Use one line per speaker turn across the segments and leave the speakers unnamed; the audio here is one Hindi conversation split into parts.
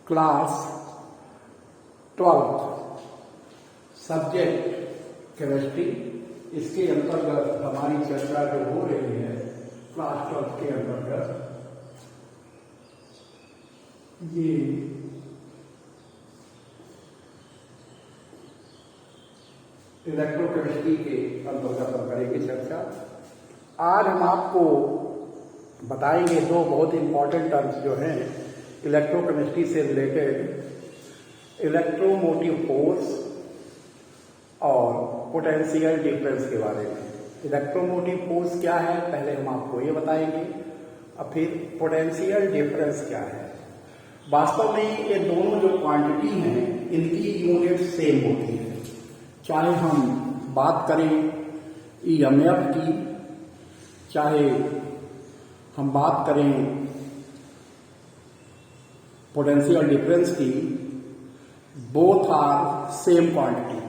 Class 12th subject chemistry. इसके अंतर्गत हमारी चर्चा जो हो रही है क्लास 12th के अंतर्गत ये इलेक्ट्रोकेमिस्ट्री के अंतर्गत हम करेंगे चर्चा। आज हम आपको बताएंगे दो बहुत इंपॉर्टेंट टर्म्स जो हैं इलेक्ट्रोकेमिस्ट्री से रिलेटेड, इलेक्ट्रोमोटिव फोर्स और पोटेंशियल डिफरेंस के बारे में। इलेक्ट्रोमोटिव फोर्स क्या है पहले हम आपको ये बताएंगे, और फिर पोटेंशियल डिफरेंस क्या है। वास्तव में ये दोनों जो क्वांटिटी हैं इनकी यूनिट सेम होती है, चाहे हम बात करें ईएमएफ की, चाहे हम बात करें पोटेंशियल डिफरेंस की, बोथ आर सेम क्वांटिटी।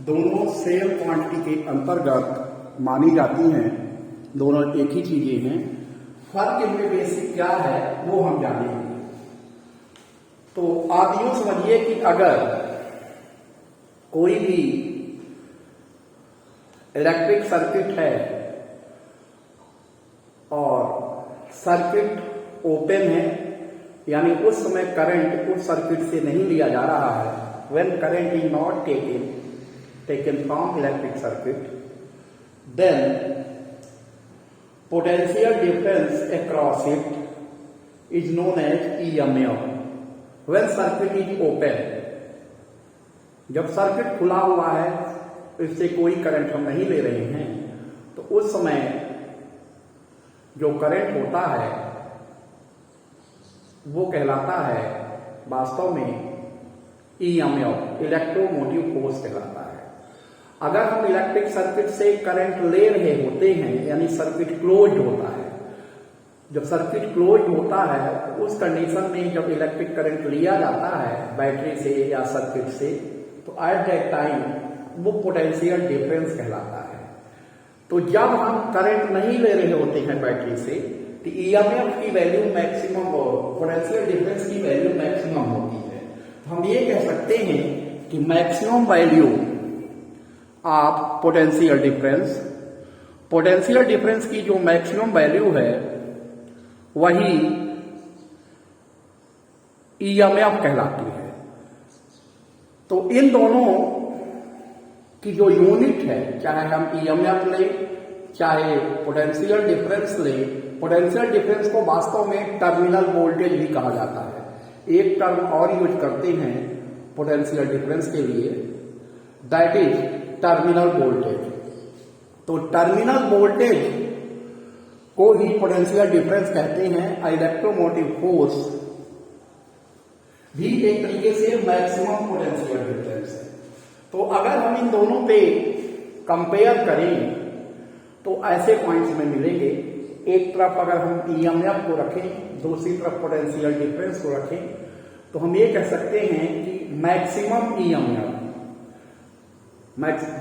दोनों सेम क्वांटिटी के अंतर्गत मानी जाती हैं, दोनों एक ही चीजें हैं। फर्क इनमें बेसिक क्या है वो हम जानेंगे। तो आप यूं समझिए कि अगर कोई भी इलेक्ट्रिक सर्किट है और सर्किट ओपन है, यानी उस समय करंट उस सर्किट से नहीं लिया जा रहा है, when current is not taken from electric circuit, then potential difference across it is known as EMF. When circuit is open, जब सर्किट खुला हुआ है, इससे कोई करंट हम नहीं ले रहे हैं, तो उस समय जो करंट होता है वो कहलाता है वास्तव में EMF, इलेक्ट्रोमोटिव फोर्स कहलाता है। अगर हम इलेक्ट्रिक सर्किट से करंट ले रहे होते हैं, यानी सर्किट क्लोज्ड होता है, जब सर्किट क्लोज्ड होता है तो उस कंडीशन में जब इलेक्ट्रिक करंट लिया जाता है बैटरी से या सर्किट से, तो एट दैट टाइम वो पोटेंशियल डिफरेंस कहलाता है। तो जब हम करंट नहीं ले रहे होते हैं बैटरी से, तो ईएमएफ की वैल्यू मैक्सिमम और पोटेंशियल डिफरेंस की वैल्यू मैक्सिमम होती है। तो हम ये कह सकते हैं कि maximum value of potential difference की जो मैक्सिमम वैल्यू है वही ईएमएफ कहलाती है। तो इन दोनों की जो यूनिट है, चाहे हम ईएमएफ लें चाहे पोटेंशियल डिफरेंस लें, पोटेंशियल डिफरेंस को वास्तव में टर्मिनल वोल्टेज भी कहा जाता है। एक टर्म और यूज करते हैं पोटेंशियल डिफरेंस के लिए, दैट इज टर्मिनल वोल्टेज। तो टर्मिनल वोल्टेज को ही पोटेंशियल डिफरेंस कहते हैं। इलेक्ट्रोमोटिव फोर्स भी एक तरीके से मैक्सिमम पोटेंशियल डिफरेंस है। तो अगर हम इन दोनों पे कंपेयर करें तो ऐसे पॉइंट्स में मिलेंगे। एक तरफ अगर हम ईएमएफ को रखें, दूसरी तरफ पोटेंशियल डिफरेंस को रखें, तो हम ये कह सकते हैं कि मैक्सिमम ईएमएफ,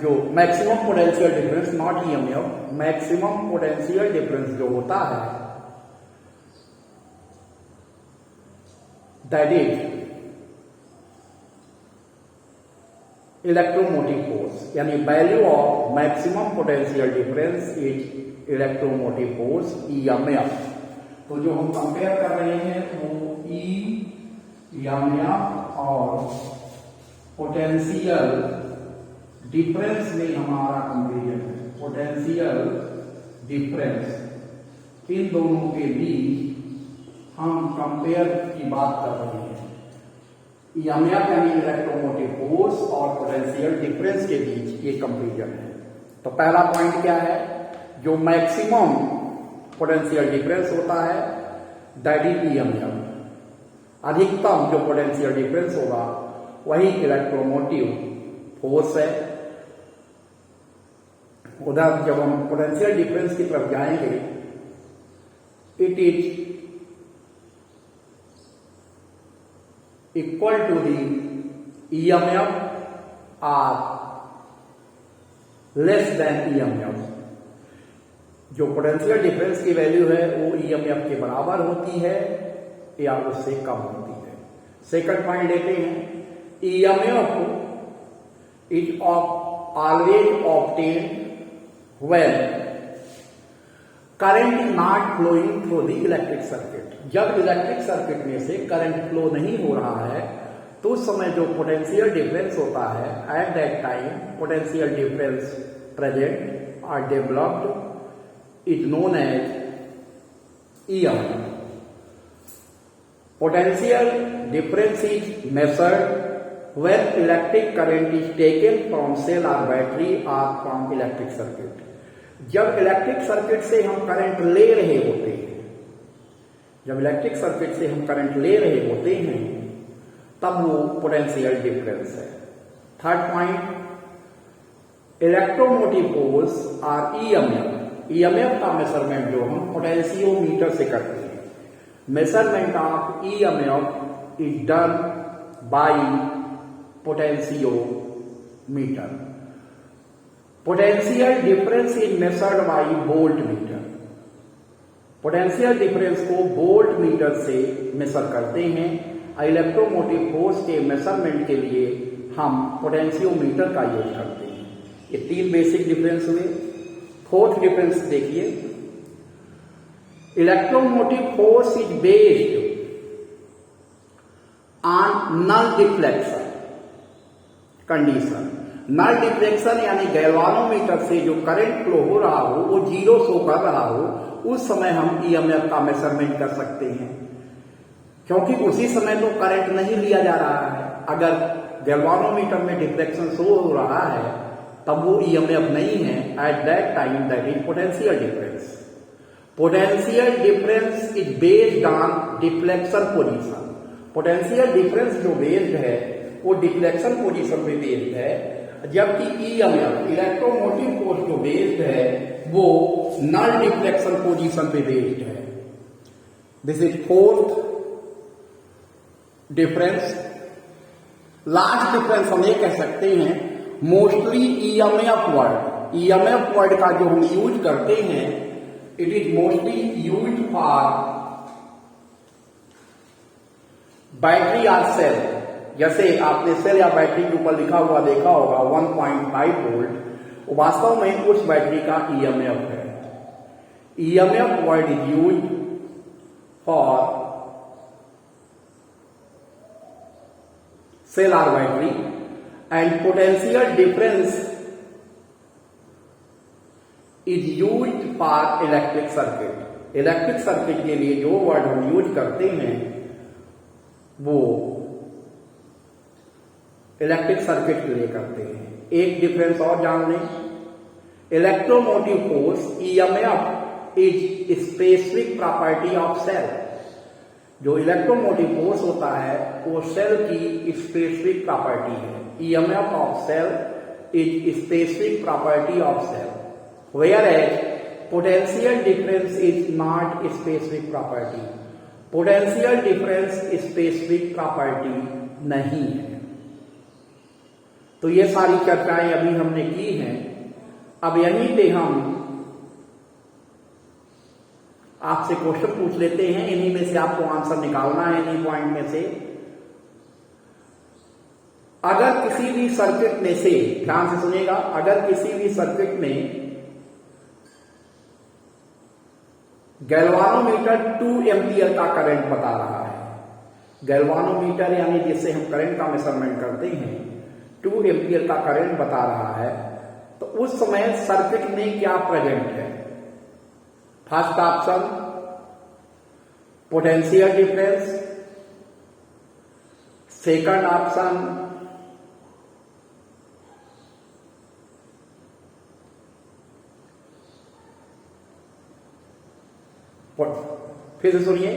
जो maximum potential difference, not EMF, maximum potential difference जो होता है दैट इज इलेक्ट्रोमोटिव फोर्स, यानी value of maximum potential difference is electromotive force EMF. तो जो हम कंपेयर कर रहे हैं वो ईएमएफ और पोटेंशियल डिफरेंस में हमारा कंपेरिजन है। पोटेंशियल डिफरेंस, इन दोनों के बीच हम कंपेयर की बात कर रहे हैं। ईएमएफ यानी इलेक्ट्रोमोटिव फोर्स और पोटेंशियल डिफरेंस के बीच ये कंपेरिजन है। तो पहला पॉइंट क्या है, जो मैक्सिमम पोटेंशियल डिफरेंस होता है दैट इज ईएमएफ। अधिकतम जो पोटेंशियल डिफरेंस होगा वही इलेक्ट्रोमोटिव फोर्स है। उधर जब हम पोटेंशियल डिफरेंस की तरफ जाएंगे, it is equal to the EMF or less than EMF. जो पोटेंशियल डिफरेंस की वैल्यू है वो ईएमएफ के बराबर होती है या उससे कम होती है। सेकंड पॉइंट लेते हैं, EMF is always obtained when current is not flowing through the electric circuit। जब इलेक्ट्रिक सर्किट में से करंट फ्लो नहीं हो रहा है तो उस समय जो पोटेंशियल डिफरेंस होता है, at that time potential difference present or developed is known as EMF। Potential difference is measured when electric current is taken from cell or battery or from electric circuit। जब इलेक्ट्रिक सर्किट से हम करंट ले रहे होते हैं, जब इलेक्ट्रिक सर्किट से हम करंट ले रहे होते हैं तब वो पोटेंशियल डिफरेंस है। थर्ड पॉइंट, इलेक्ट्रोमोटिव फोर्स और EMF का मेजरमेंट जो हम पोटेंशियोमीटर से करते हैं। Measurement of EMF is done by potentiometer। Potential difference is measured by voltmeter। Potential difference को वोल्ट मीटर से मेजर करते हैं। इलेक्ट्रोमोटिव फोर्स के मेजरमेंट के लिए हम पोटेंशियोमीटर का यूज करते हैं। ये तीन बेसिक डिफरेंस हुए। फोर्थ डिफरेंस देखिए, electromotive force is based on null deflection condition. Null deflection यानी गैल्वानोमीटर से जो करंट फ्लो हो रहा हो वो जीरो शो कर रहा हो, उस समय हम EMF का मेजरमेंट कर सकते हैं, क्योंकि उसी समय तो करंट नहीं लिया जा रहा है। अगर गैल्वानोमीटर में डिफ्लेक्शन शो हो रहा है तब वो EMF नहीं है। At that time that is potential difference. Potential difference is based on deflection position. Potential difference जो बेस्ड है वो डिफ्लेक्शन पोजीशन पे बेस्ड है, जबकि EMF इलेक्ट्रोमोटिव फोर्स जो बेस्ड है वो नल डिफ्लेक्शन पोजीशन पे बेस्ड है। This is fourth difference. Last difference हम ये कह सकते हैं, मोस्टली EMF वर्ड का जो हम यूज करते हैं, it is mostly used for battery और सेल। जैसे आपने सेल या बैटरी के ऊपर लिखा हुआ देखा होगा 1.5 वोल्ट, वास्तव में उस बैटरी का EMF है। EMF word is used for cell और battery, and potential difference is use for electric circuit. Electric circuit के लिए जो वर्ड हम यूज करते हैं वो इलेक्ट्रिक सर्किट के लिए करते हैं। एक डिफरेंस और जान लें, electromotive force EMF is specific property of cell. जो इलेक्ट्रोमोटिव फोर्स होता है वो सेल की स्पेसिफिक प्रॉपर्टी है। EMF of cell is specific property of cell, whereas potential difference is not a specific property। potential difference specific property नहीं है। तो ये सारी चर्चाएं अभी हमने की हैं। अब यहीं पे हम आपसे क्वेश्चन पूछ लेते हैं, इन्हीं में से आपको आंसर निकालना है, इन्हीं पॉइंट में से। अगर किसी भी सर्किट में से, ध्यान से सुनिएगा, अगर किसी भी सर्किट में गैल्वानोमीटर 2 एम्पियर का करंट बता रहा है, गैल्वानोमीटर यानी जिससे हम करंट का मेजरमेंट करते हैं, 2 एम्पियर का करंट बता रहा है, तो उस समय सर्किट में क्या प्रेजेंट है? First option potential difference, second option फिर से सुनिए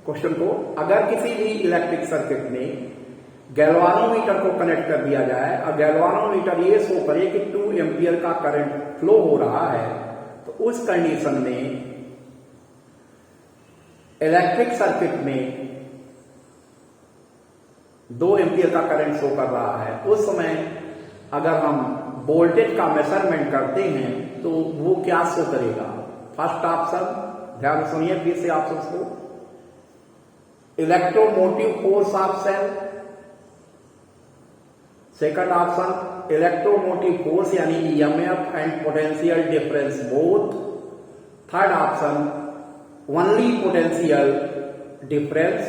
क्वेश्चन को। अगर किसी भी इलेक्ट्रिक सर्किट में गैल्वानोमीटर को कनेक्ट कर दिया जाए और गैल्वानोमीटर ये शो करे कि 2 एम्पियर का करंट फ्लो हो रहा है, तो उस कंडीशन में इलेक्ट्रिक सर्किट में 2 एम्पियर का करंट शो कर रहा है, उस समय अगर हम वोल्टेज का मेजरमेंट करते हैं तो वो क्या शो करेगा? फर्स्ट ऑप्शन, ध्यान सुनिए फिर से ऑप्शन को, electromotive force of cell, second option electromotive force यानी EMF and potential difference both, third option only potential difference,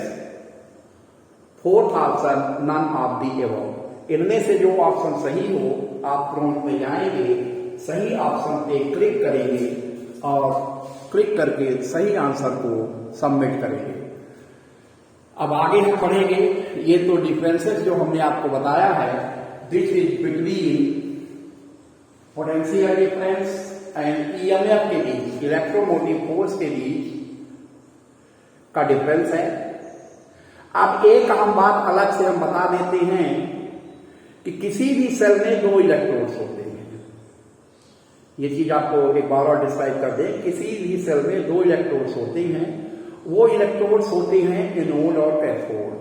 fourth option none of the above. इनमें से जो ऑप्शन सही हो आप प्रॉम्प्ट में जाएंगे, सही ऑप्शन पे क्लिक करेंगे और क्लिक करके सही आंसर को सबमिट करेंगे। अब आगे हम पढ़ेंगे, ये तो डिफरेंसेस जो हमने आपको बताया है, this is between potential difference and EMF के बीच, इलेक्ट्रोमोटिव फोर्स के बीच का डिफरेंस है। अब एक हम बात अलग से हम बता देते हैं कि किसी भी सेल में दो इलेक्ट्रोड्स होते हैं। ये चीज आपको एक बार और डिस्क्राइब कर दें, किसी भी सेल में दो इलेक्ट्रोड्स होते हैं, वो इलेक्ट्रोड्स होते हैं एनोड और कैथोड।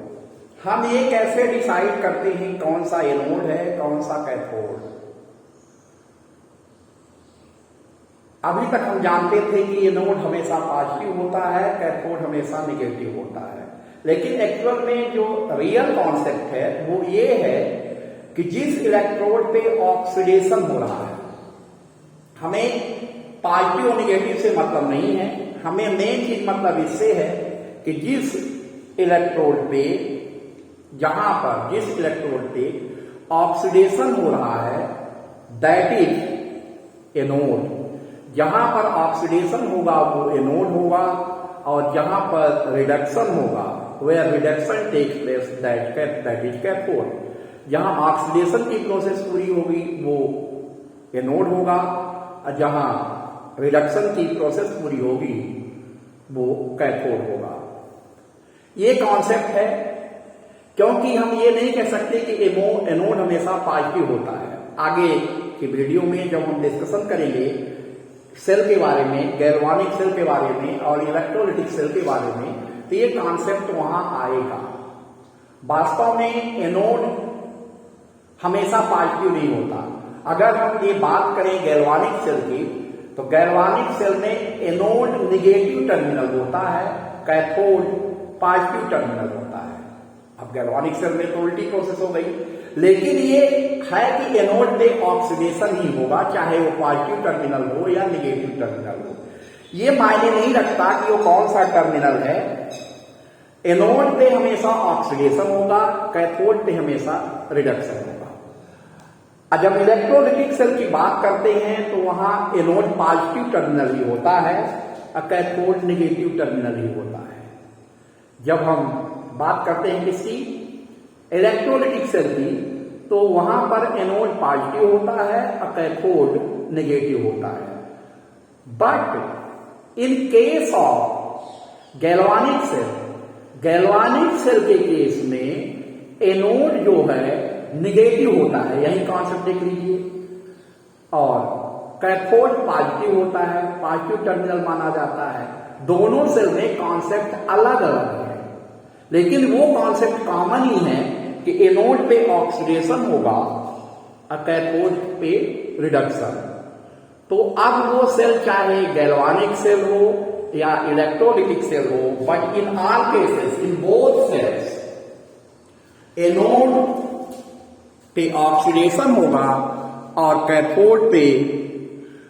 हम ये कैसे डिसाइड करते हैं कौन सा एनोड है कौन सा कैथोड? अभी तक हम जानते थे कि एनोड हमेशा पॉजिटिव होता है, कैथोड हमेशा निगेटिव होता है, लेकिन एक्चुअल में जो रियल कॉन्सेप्ट है वो ये है कि जिस इलेक्ट्रोड पे ऑक्सीडेशन हो रहा है, हमें पॉजिटिव और निगेटिव से मतलब नहीं है, हमें मेन चीज मतलब इससे है कि जिस इलेक्ट्रोड पे, जहां पर जिस इलेक्ट्रोड पे ऑक्सीडेशन हो रहा है दैट इज एनोड। जहां पर ऑक्सीडेशन होगा वो एनोड होगा, और जहां पर रिडक्शन होगा where reduction takes place that is cathode. जहां ऑक्सीडेशन की प्रोसेस पूरी होगी वो एनोड होगा, और जहां रिडक्शन की प्रोसेस पूरी होगी वो कैथोड होगा। ये कॉन्सेप्ट है, क्योंकि हम ये नहीं कह सकते कि एनोड हमेशा पॉजिटिव होता है। आगे की वीडियो में जब हम डिस्कशन करेंगे सेल के बारे में, गैल्वानिक सेल के बारे में और इलेक्ट्रोलाइटिक सेल के बारे में, तो ये कॉन्सेप्ट वहां आएगा। वास्तव में एनोड हमेशा पॉजिटिव नहीं होता। अगर हम ये बात करें गैल्वानिक सेल की, तो गैल्वानिक सेल में एनोड निगेटिव टर्मिनल होता है, कैथोड पॉजिटिव टर्मिनल होता है। अब गैल्वानिक सेल में तो उल्टी प्रोसेस हो गई, लेकिन ये है कि एनोड पे ऑक्सीडेशन ही होगा, चाहे वो पॉजिटिव टर्मिनल हो या निगेटिव टर्मिनल हो। ये मायने नहीं रखता कि वो कौन सा टर्मिनल है, एनोड पे हमेशा ऑक्सीडेशन होगा, कैथोड पे हमेशा रिडक्शन होगा। जब इलेक्ट्रोलाइटिक सेल की बात करते हैं तो वहां एनोड पॉजिटिव टर्मिनल ही होता है और कैथोड निगेटिव टर्मिनल ही होता है। जब हम बात करते हैं किसी इलेक्ट्रोलाइटिक सेल की, तो वहां पर एनोड पॉजिटिव होता है और कैथोड निगेटिव होता है। But in case of galvanic cell के केस में एनोड जो है निगेटिव होता है, यही कॉन्सेप्ट देख लीजिए, और कैथोड पॉजिटिव होता है, पॉजिटिव टर्मिनल माना जाता है। दोनों सेल में कॉन्सेप्ट अलग अलग है, लेकिन वो कॉन्सेप्ट कॉमन ही है कि एनोड पे ऑक्सीडेशन होगा और कैथोड पे रिडक्शन। तो अब वो सेल चाहे गैल्वानिक सेल हो या इलेक्ट्रोलाइटिक सेल हो, but in all cases, in both cells, anode पे ऑक्सीडेशन होगा और कैथोड पे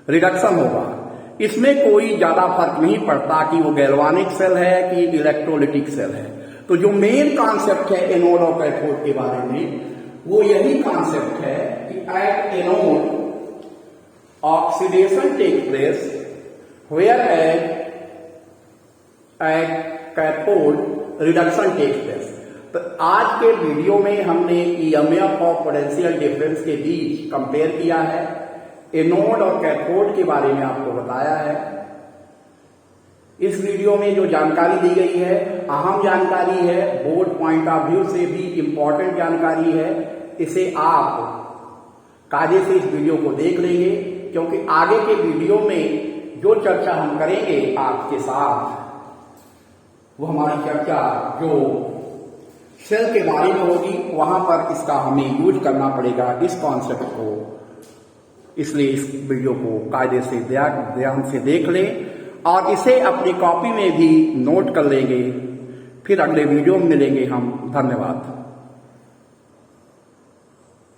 रिडक्शन होगा। इसमें कोई ज्यादा फर्क नहीं पड़ता कि वो गैल्वानिक सेल है कि इलेक्ट्रोलाइटिक सेल है। तो जो मेन कॉन्सेप्ट है एनोड और कैथोड के बारे में, वो यही कॉन्सेप्ट है कि at anode oxidation take place, where at cathode reduction take place. तो आज के वीडियो में हमने ईएमएफ और पोटेंशियल डिफरेंस के बीच कंपेयर किया है, एनोड और कैथोड के बारे में आपको बताया है। इस वीडियो में जो जानकारी दी गई है अहम जानकारी है, बोर्ड पॉइंट ऑफ व्यू से भी इंपॉर्टेंट जानकारी है। इसे आप कायदे से इस वीडियो को देख लेंगे, क्योंकि आगे के वीडियो में जो चर्चा हम करेंगे आपके साथ, वो हमारी चर्चा जो सेल के बारे में होगी, वहां पर इसका हमें यूज करना पड़ेगा इस कॉन्सेप्ट को। इसलिए इस वीडियो को कायदे से ध्यान से देख लें और इसे अपनी कॉपी में भी नोट कर लेंगे। फिर अगले वीडियो में मिलेंगे हम। धन्यवाद।